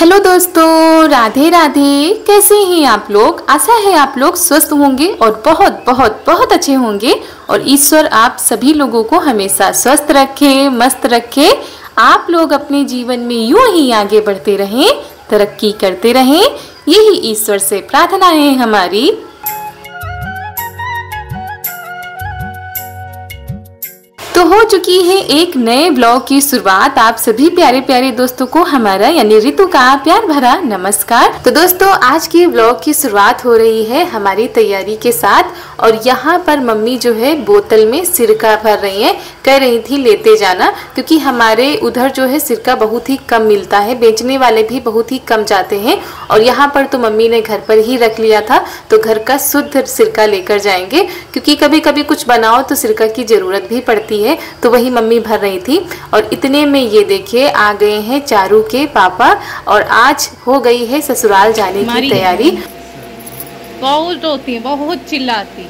Hello दोस्तों, राधे राधे। कैसे हैं आप लोग? आशा है आप लोग स्वस्थ होंगे और बहुत बहुत बहुत अच्छे होंगे और ईश्वर आप सभी लोगों को हमेशा स्वस्थ रखे, मस्त रखे। आप लोग अपने जीवन में यूं ही आगे बढ़ते रहें, तरक्की करते रहें, यही ईश्वर से प्रार्थना है हमारी। तो हो चुकी है एक नए ब्लॉग की शुरुआत। आप सभी प्यारे प्यारे दोस्तों को हमारा यानी रितु का प्यार भरा नमस्कार। तो दोस्तों, आज की ब्लॉग की शुरुआत हो रही है हमारी तैयारी के साथ। और यहाँ पर मम्मी जो है बोतल में सिरका भर रही है। कह रही थी लेते जाना, क्योंकि हमारे उधर जो है सिरका बहुत ही कम मिलता है, बेचने वाले भी बहुत ही कम जाते हैं। और यहाँ पर तो मम्मी ने घर पर ही रख लिया था, तो घर का शुद्ध सिरका लेकर जाएंगे, क्योंकि कभी कभी कुछ बनाओ तो सिरका की जरूरत भी पड़ती है। तो वही मम्मी भर रही थी। और इतने में ये देखिए आ गए हैं चारू के पापा, और आज हो गई है ससुराल जाने की तैयारी। बहुत रोती है, बहुत चिल्लाती।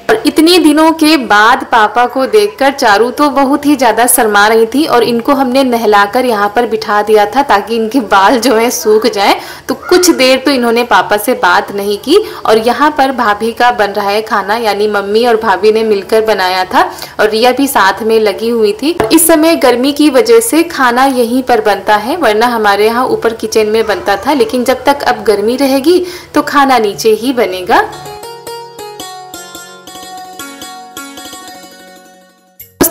और इतने दिनों के बाद पापा को देखकर चारू तो बहुत ही ज्यादा शर्मा रही थी। और इनको हमने नहलाकर यहाँ पर बिठा दिया था ताकि इनके बाल जो है सूख जाए। तो कुछ देर तो इन्होंने पापा से बात नहीं की। और यहाँ पर भाभी का बन रहा है खाना, यानी मम्मी और भाभी ने मिलकर बनाया था और रिया भी साथ में लगी हुई थी। इस समय गर्मी की वजह से खाना यहीं पर बनता है, वरना हमारे यहाँ ऊपर किचन में बनता था। लेकिन जब तक अब गर्मी रहेगी तो खाना नीचे ही बनेगा।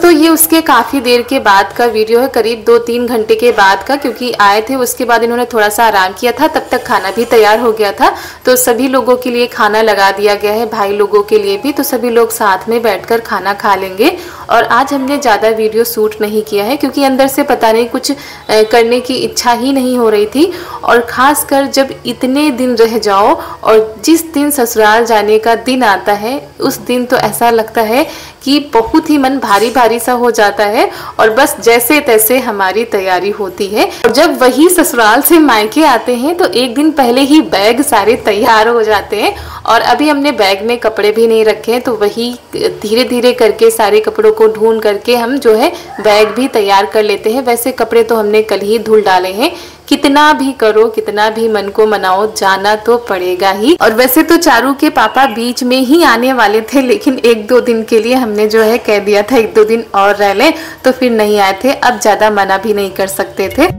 तो ये उसके काफ़ी देर के बाद का वीडियो है, करीब 2-3 घंटे के बाद का, क्योंकि आए थे उसके बाद इन्होंने थोड़ा सा आराम किया था। तब तक खाना भी तैयार हो गया था। तो सभी लोगों के लिए खाना लगा दिया गया है, भाई लोगों के लिए भी। तो सभी लोग साथ में बैठकर खाना खा लेंगे। और आज हमने ज़्यादा वीडियो शूट नहीं किया है, क्योंकि अंदर से पता नहीं कुछ करने की इच्छा ही नहीं हो रही थी। और ख़ासकर जब इतने दिन रह जाओ और जिस दिन ससुराल जाने का दिन आता है, उस दिन तो ऐसा लगता है कि बहुत ही मन भारी भारी सा हो जाता है। और बस जैसे तैसे हमारी तैयारी होती है। और जब वही ससुराल से मायके आते हैं तो एक दिन पहले ही बैग सारे तैयार हो जाते हैं। और अभी हमने बैग में कपड़े भी नहीं रखे हैं, तो वही धीरे धीरे करके सारे कपड़ों को ढूंढ करके हम जो है बैग भी तैयार कर लेते हैं। वैसे कपड़े तो हमने कल ही धुल डाले हैं। कितना भी करो, कितना भी मन को मनाओ, जाना तो पड़ेगा ही। और वैसे तो चारू के पापा बीच में ही आने वाले थे, लेकिन 1-2 दिन के लिए हमने जो है कह दिया था 1-2 दिन और रह लें, तो फिर नहीं आए थे। अब ज्यादा मना भी नहीं कर सकते थे।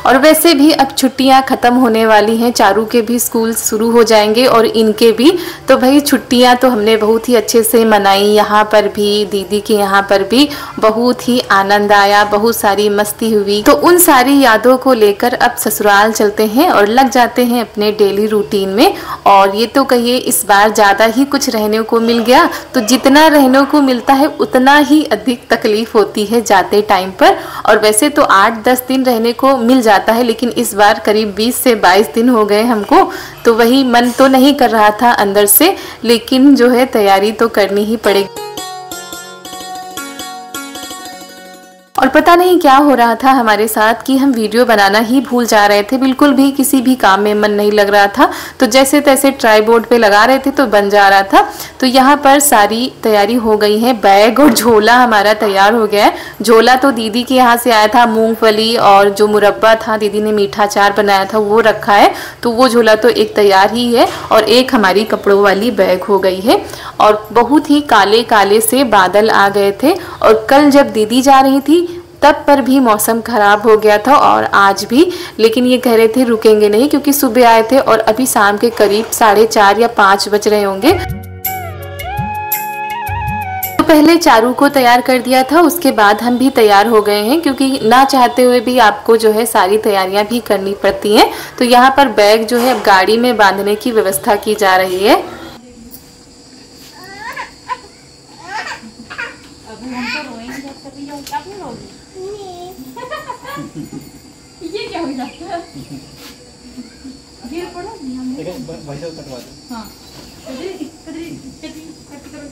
और वैसे भी अब छुट्टियां खत्म होने वाली हैं, चारू के भी स्कूल शुरू हो जाएंगे और इनके भी। तो भाई छुट्टियां तो हमने बहुत ही अच्छे से मनाई। यहाँ पर भी, दीदी के यहाँ पर भी बहुत ही आनंद आया, बहुत सारी मस्ती हुई। तो उन सारी यादों को लेकर अब ससुराल चलते हैं और लग जाते हैं अपने डेली रूटीन में। और ये तो कहिए इस बार ज़्यादा ही कुछ रहने को मिल गया। तो जितना रहने को मिलता है उतना ही अधिक तकलीफ होती है जाते टाइम पर। और वैसे तो 8-10 दिन रहने को मिल जाता है, लेकिन इस बार करीब 20 से 22 दिन हो गए हमको। तो वही मन तो नहीं कर रहा था अंदर से, लेकिन जो है तैयारी तो करनी ही पड़ेगी। और पता नहीं क्या हो रहा था हमारे साथ कि हम वीडियो बनाना ही भूल जा रहे थे। बिल्कुल भी किसी भी काम में मन नहीं लग रहा था। तो जैसे तैसे ट्राइपॉड पे लगा रहे थे तो बन जा रहा था। तो यहाँ पर सारी तैयारी हो गई है। बैग और झोला हमारा तैयार हो गया है। झोला तो दीदी के यहाँ से आया था, मूंगफली और जो मुरब्बा था, दीदी ने मीठा अचार बनाया था, वो रखा है। तो वो झोला तो एक तैयार ही है। और एक हमारी कपड़ों वाली बैग हो गई है। और बहुत ही काले काले से बादल आ गए थे। और कल जब दीदी जा रही थी तब पर भी मौसम खराब हो गया था, और आज भी। लेकिन ये कह रहे थे रुकेंगे नहीं, क्योंकि सुबह आए थे और अभी शाम के करीब 4:30 या 5 बज रहे होंगे। तो पहले चारू को तैयार कर दिया था, उसके बाद हम भी तैयार हो गए हैं, क्योंकि ना चाहते हुए भी आपको जो है सारी तैयारियां भी करनी पड़ती हैं। तो यहाँ पर बैग जो है अब गाड़ी में बांधने की व्यवस्था की जा रही है। ये क्या हो जाता है? गिर पड़ो भाई साहब कटवा दो। हाँ कदरी कदरी कदरी कट करो।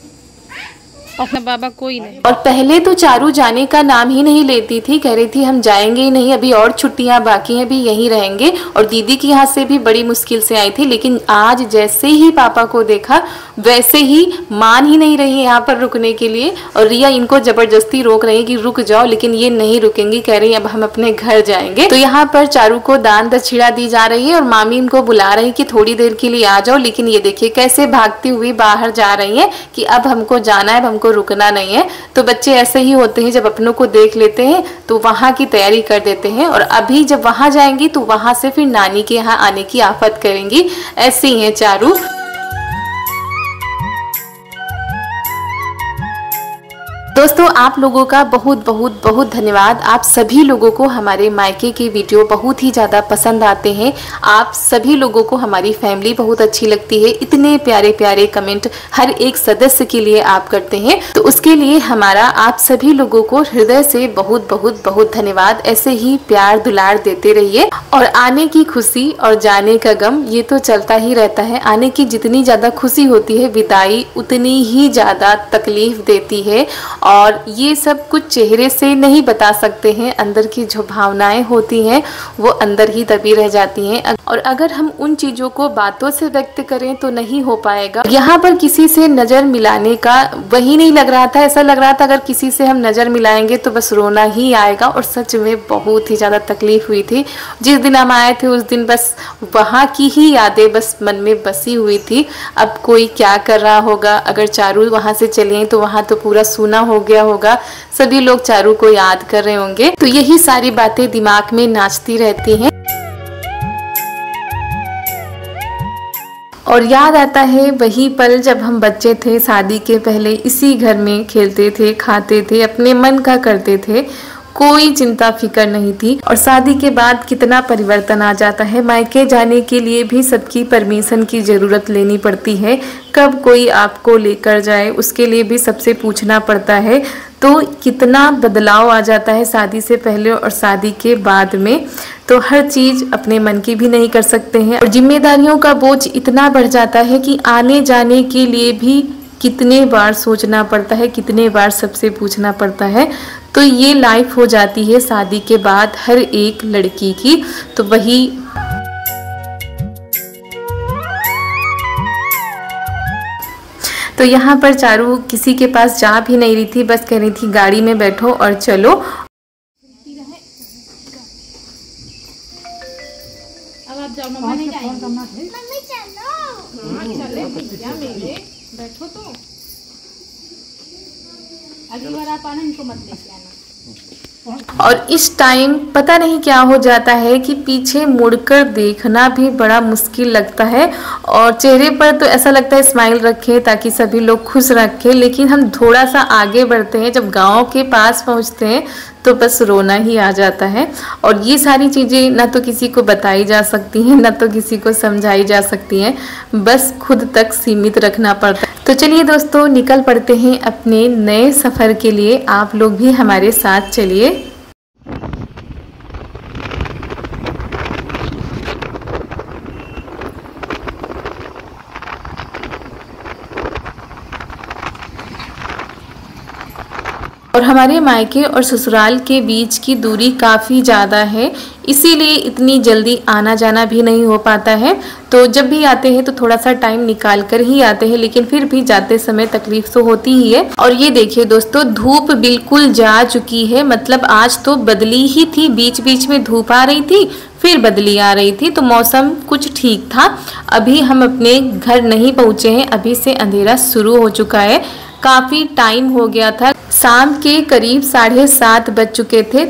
अपना बाबा कोई नहीं। और पहले तो चारू जाने का नाम ही नहीं लेती थी, कह रही थी हम जाएंगे ही नहीं, अभी और छुट्टियां बाकी हैं, भी यहीं रहेंगे। और दीदी के यहाँ से भी बड़ी मुश्किल से आई थी, लेकिन आज जैसे ही पापा को देखा वैसे ही मान ही नहीं रही यहाँ पर रुकने के लिए। और रिया इनको जबरदस्ती रोक रही है कि रुक जाओ, लेकिन ये नहीं रुकेंगी, कह रही अब हम अपने घर जाएंगे। तो यहाँ पर चारू को दान दक्षिणा दी जा रही है और मामी इनको बुला रही कि थोड़ी देर के लिए आ जाओ, लेकिन ये देखिए कैसे भागती हुई बाहर जा रही है कि अब हमको जाना है, अब हमको रुकना नहीं है। तो बच्चे ऐसे ही होते हैं, जब अपनों को देख लेते हैं तो वहां की तैयारी कर देते हैं, और अभी जब वहां जाएंगी तो वहां से फिर नानी के यहाँ आने की आफत करेंगी। ऐसे ही है चारू। दोस्तों आप लोगों का बहुत बहुत बहुत धन्यवाद। आप सभी लोगों को हमारे मायके की वीडियो बहुत ही ज़्यादा पसंद आते हैं। आप सभी लोगों को हमारी फैमिली बहुत अच्छी लगती है। इतने प्यारे प्यारे कमेंट हर एक सदस्य के लिए आप करते हैं, तो उसके लिए हमारा आप सभी लोगों को हृदय से बहुत बहुत बहुत धन्यवाद। ऐसे ही प्यार दुलार देते रहिए। और आने की खुशी और जाने का गम ये तो चलता ही रहता है। आने की जितनी ज़्यादा खुशी होती है, विदाई उतनी ही ज़्यादा तकलीफ देती है। और ये सब कुछ चेहरे से नहीं बता सकते हैं, अंदर की जो भावनाएं होती हैं वो अंदर ही दबी रह जाती हैं। और अगर हम उन चीज़ों को बातों से व्यक्त करें तो नहीं हो पाएगा। यहाँ पर किसी से नज़र मिलाने का वही नहीं लग रहा था, ऐसा लग रहा था अगर किसी से हम नज़र मिलाएंगे तो बस रोना ही आएगा। और सच में बहुत ही ज़्यादा तकलीफ हुई थी। जिस दिन हम आए थे उस दिन बस वहाँ की ही यादें बस मन में बसी हुई थी। अब कोई क्या कर रहा होगा, अगर चारू वहाँ से चले तो वहाँ तो पूरा सूना हो गया होगा, सभी लोग चारू को याद कर रहे होंगे। तो यही सारी बातें दिमाग में नाचती रहती हैं। और याद आता है वही पल जब हम बच्चे थे, शादी के पहले इसी घर में खेलते थे, खाते थे, अपने मन का करते थे, कोई चिंता फिकर नहीं थी। और शादी के बाद कितना परिवर्तन आ जाता है। मायके जाने के लिए भी सबकी परमिशन की ज़रूरत लेनी पड़ती है। कब कोई आपको लेकर जाए उसके लिए भी सबसे पूछना पड़ता है। तो कितना बदलाव आ जाता है शादी से पहले और शादी के बाद में। तो हर चीज़ अपने मन की भी नहीं कर सकते हैं। और जिम्मेदारियों का बोझ इतना बढ़ जाता है कि आने जाने के लिए भी कितने बार सोचना पड़ता है, कितने बार सबसे पूछना पड़ता है। तो ये लाइफ हो जाती है शादी के बाद हर एक लड़की की। तो वही तो यहाँ पर चारू किसी के पास जा भी नहीं रही थी, बस कह रही थी गाड़ी में बैठो और चलो। अब आप जाओ, मम्मा नहीं जाएंगी। मम्मी चलो। हाँ चले भैया मेरे, बैठो तो। अगली बार आप आना, इनको मत लेके आना। और इस टाइम पता नहीं क्या हो जाता है कि पीछे मुड़कर देखना भी बड़ा मुश्किल लगता है। और चेहरे पर तो ऐसा लगता है स्माइल रखें ताकि सभी लोग खुश रखें, लेकिन हम थोड़ा सा आगे बढ़ते हैं, जब गांव के पास पहुंचते हैं तो बस रोना ही आ जाता है। और ये सारी चीज़ें ना तो किसी को बताई जा सकती हैं, ना तो किसी को समझाई जा सकती हैं, बस खुद तक सीमित रखना पड़ता है। तो चलिए दोस्तों निकल पड़ते हैं अपने नए सफ़र के लिए। आप लोग भी हमारे साथ चलिए। और हमारे मायके और ससुराल के बीच की दूरी काफ़ी ज़्यादा है, इसीलिए इतनी जल्दी आना जाना भी नहीं हो पाता है। तो जब भी आते हैं तो थोड़ा सा टाइम निकाल कर ही आते हैं, लेकिन फिर भी जाते समय तकलीफ तो होती ही है। और ये देखिए दोस्तों, धूप बिल्कुल जा चुकी है, मतलब आज तो बदली ही थी, बीच बीच में धूप आ रही थी फिर बदली आ रही थी, तो मौसम कुछ ठीक था। अभी हम अपने घर नहीं पहुँचे हैं, अभी से अंधेरा शुरू हो चुका है। काफ़ी टाइम हो गया था, शाम के करीब 7:30 बज चुके थे।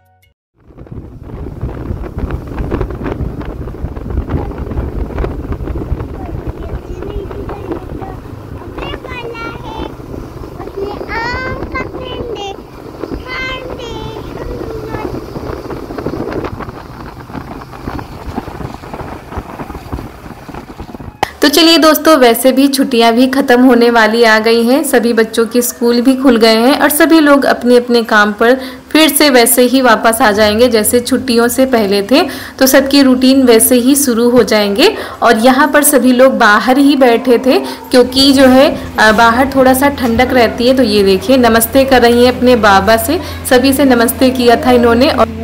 तो चलिए दोस्तों, वैसे भी छुट्टियां भी ख़त्म होने वाली आ गई हैं, सभी बच्चों के स्कूल भी खुल गए हैं और सभी लोग अपने अपने काम पर फिर से वैसे ही वापस आ जाएंगे जैसे छुट्टियों से पहले थे। तो सबकी रूटीन वैसे ही शुरू हो जाएंगे। और यहाँ पर सभी लोग बाहर ही बैठे थे क्योंकि जो है बाहर थोड़ा सा ठंडक रहती है। तो ये देखिए नमस्ते कर रही है अपने बाबा से, सभी से नमस्ते किया था इन्होंने। और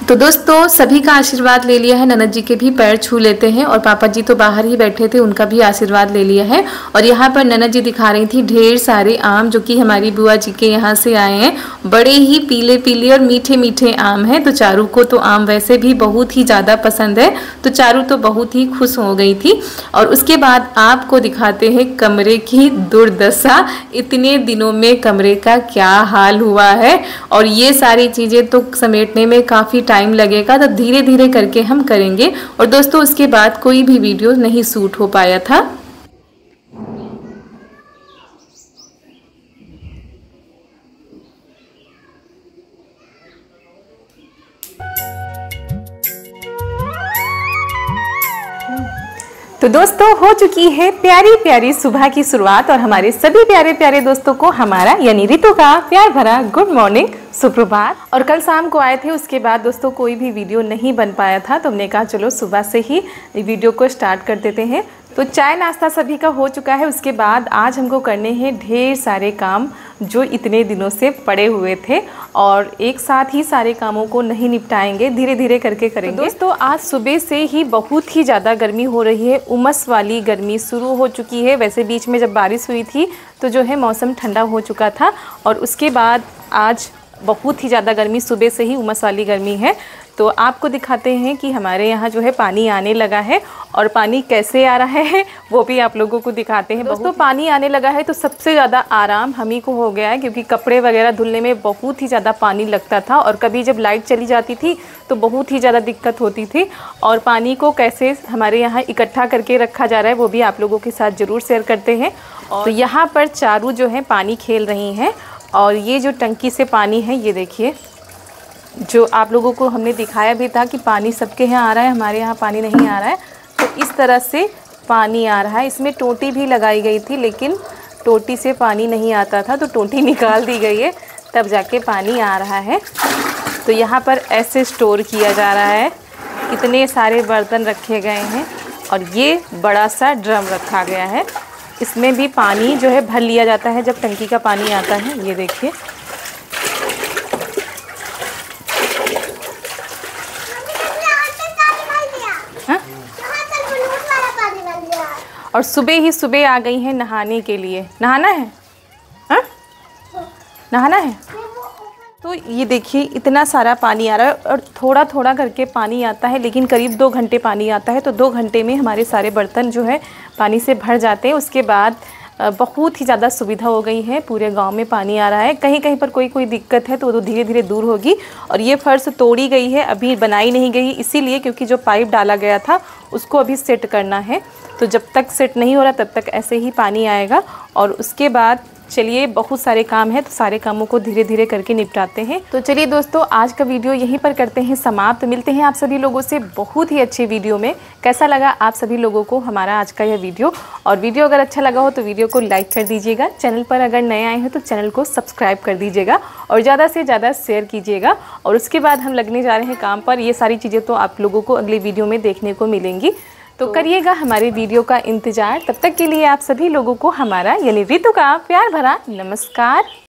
तो दोस्तों सभी का आशीर्वाद ले लिया है, ननद जी के भी पैर छू लेते हैं। और पापा जी तो बाहर ही बैठे थे, उनका भी आशीर्वाद ले लिया है। और यहाँ पर ननद जी दिखा रही थी ढेर सारे आम जो कि हमारी बुआ जी के यहाँ से आए हैं। बड़े ही पीले पीले और मीठे मीठे आम हैं। तो चारू को तो आम वैसे भी बहुत ही ज़्यादा पसंद है, तो चारू तो बहुत ही खुश हो गई थी। और उसके बाद आपको दिखाते हैं कमरे की दुर्दशा। इतने दिनों में कमरे का क्या हाल हुआ है। और ये सारी चीज़ें तो समेटने में काफ़ी टाइम लगेगा, तो धीरे धीरे करके हम करेंगे। और दोस्तों उसके बाद कोई भी वीडियो नहीं शूट हो पाया था। तो दोस्तों हो चुकी है प्यारी प्यारी सुबह की शुरुआत और हमारे सभी प्यारे प्यारे दोस्तों को हमारा यानी रितु का प्यार भरा गुड मॉर्निंग, सुप्रभात। और कल शाम को आए थे, उसके बाद दोस्तों कोई भी वीडियो नहीं बन पाया था, तो हमने कहा चलो सुबह से ही वीडियो को स्टार्ट कर देते हैं। तो चाय नाश्ता सभी का हो चुका है। उसके बाद आज हमको करने हैं ढेर सारे काम जो इतने दिनों से पड़े हुए थे, और एक साथ ही सारे कामों को नहीं निपटाएंगे, धीरे धीरे करके करेंगे। तो दोस्तों आज सुबह से ही बहुत ही ज़्यादा गर्मी हो रही है, उमस वाली गर्मी शुरू हो चुकी है। वैसे बीच में जब बारिश हुई थी तो जो है मौसम ठंडा हो चुका था, और उसके बाद आज बहुत ही ज़्यादा गर्मी, सुबह से ही उमस वाली गर्मी है। तो आपको दिखाते हैं कि हमारे यहाँ जो है पानी आने लगा है, और पानी कैसे आ रहा है वो भी आप लोगों को दिखाते हैं। दोस्तों पानी आने लगा है तो सबसे ज़्यादा आराम हम ही को हो गया है, क्योंकि कपड़े वगैरह धुलने में बहुत ही ज़्यादा पानी लगता था, और कभी जब लाइट चली जाती थी तो बहुत ही ज़्यादा दिक्कत होती थी। और पानी को कैसे हमारे यहाँ इकट्ठा करके रखा जा रहा है वो भी आप लोगों के साथ ज़रूर शेयर करते हैं। और तो यहाँ पर चारू जो है पानी खेल रही हैं, और ये जो टंकी से पानी है ये देखिए, जो आप लोगों को हमने दिखाया भी था कि पानी सबके यहाँ आ रहा है, हमारे यहाँ पानी नहीं आ रहा है। तो इस तरह से पानी आ रहा है। इसमें टोटी भी लगाई गई थी, लेकिन टोटी से पानी नहीं आता था, तो टोटी निकाल दी गई है, तब जाके पानी आ रहा है। तो यहाँ पर ऐसे स्टोर किया जा रहा है, इतने सारे बर्तन रखे गए हैं, और ये बड़ा सा ड्रम रखा गया है। इसमें भी पानी जो है भर लिया जाता है जब टंकी का पानी आता है। ये देखिए और सुबह ही सुबह आ गई हैं नहाने के लिए। नहाना है? हाँ नहाना है। तो ये देखिए इतना सारा पानी आ रहा है, और थोड़ा थोड़ा करके पानी आता है, लेकिन करीब 2 घंटे पानी आता है। तो 2 घंटे में हमारे सारे बर्तन जो है पानी से भर जाते हैं। उसके बाद बहुत ही ज़्यादा सुविधा हो गई है, पूरे गांव में पानी आ रहा है। कहीं कहीं पर कोई दिक्कत है तो धीरे धीरे दूर होगी। और ये फर्श तोड़ी गई है, अभी बनाई नहीं गई, इसीलिए क्योंकि जो पाइप डाला गया था उसको अभी सेट करना है। तो जब तक सेट नहीं हो रहा तब तक ऐसे ही पानी आएगा। और उसके बाद चलिए बहुत सारे काम हैं, तो सारे कामों को धीरे धीरे करके निपटाते हैं। तो चलिए दोस्तों आज का वीडियो यहीं पर करते हैं समाप्त। मिलते हैं आप सभी लोगों से बहुत ही अच्छे वीडियो में। कैसा लगा आप सभी लोगों को हमारा आज का यह वीडियो? और वीडियो अगर अच्छा लगा हो तो वीडियो को लाइक कर दीजिएगा। चैनल पर अगर नए आए हैं तो चैनल को सब्सक्राइब कर दीजिएगा, और ज़्यादा से ज़्यादा शेयर कीजिएगा। और उसके बाद हम लगने जा रहे हैं काम पर। ये सारी चीज़ें तो आप लोगों को अगले वीडियो में देखने को मिलेंगी, तो करिएगा हमारे वीडियो का इंतज़ार। तब तक के लिए आप सभी लोगों को हमारा यानी रितु का प्यार भरा नमस्कार।